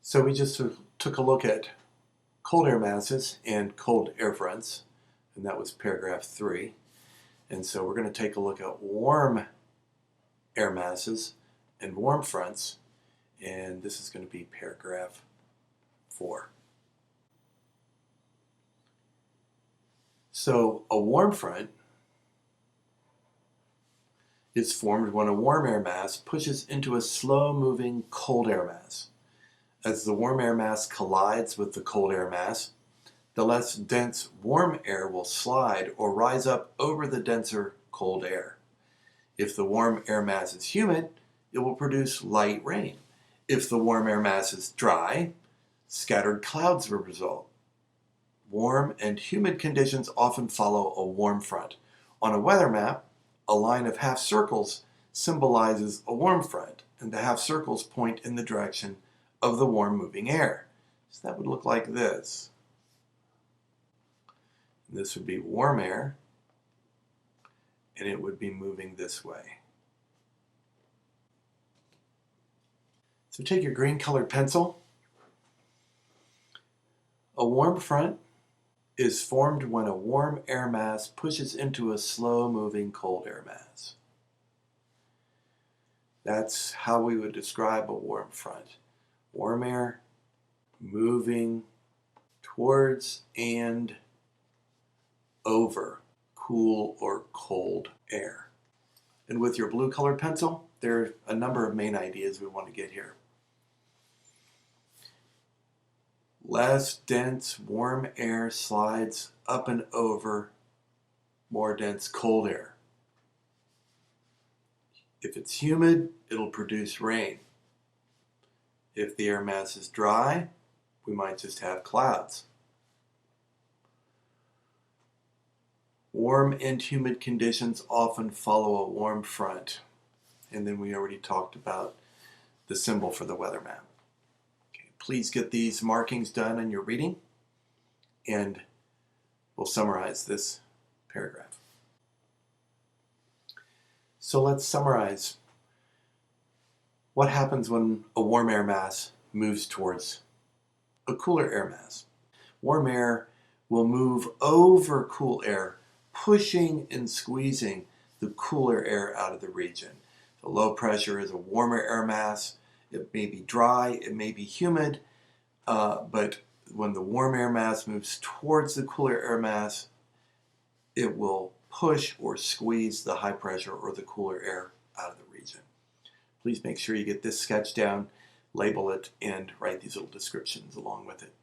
So we just took a look at cold air masses and cold air fronts, and that was paragraph 3. And so we're going to take a look at warm air masses and warm fronts, and this is going to be paragraph 4. So a warm front is formed when a warm air mass pushes into a slow-moving cold air mass. As the warm air mass collides with the cold air mass, the less dense warm air will slide or rise up over the denser cold air. If the warm air mass is humid, it will produce light rain. If the warm air mass is dry, scattered clouds will result. Warm and humid conditions often follow a warm front. On a weather map, a line of half circles symbolizes a warm front, and the half circles point in the direction of the warm moving air. So that would look like this. This would be warm air, and it would be moving this way. So take your green colored pencil. A warm front is formed when a warm air mass pushes into a slow-moving cold air mass. That's how we would describe a warm front. Warm air moving towards and over cool or cold air. And with your blue colored pencil, there are a number of main ideas we want to get here. Less dense warm air slides up and over more dense cold air. If it's humid, it'll produce rain. If the air mass is dry, we might just have clouds. Warm and humid conditions often follow a warm front. And then we already talked about the symbol for the weather map. Please get these markings done in your reading, and we'll summarize this paragraph. So let's summarize. What happens when a warm air mass moves towards a cooler air mass? Warm air will move over cool air, pushing and squeezing the cooler air out of the region. The low pressure is a warmer air mass. It may be dry, it may be humid, but when the warm air mass moves towards the cooler air mass, it will push or squeeze the high pressure or the cooler air out of the region. Please make sure you get this sketch down, label it, and write these little descriptions along with it.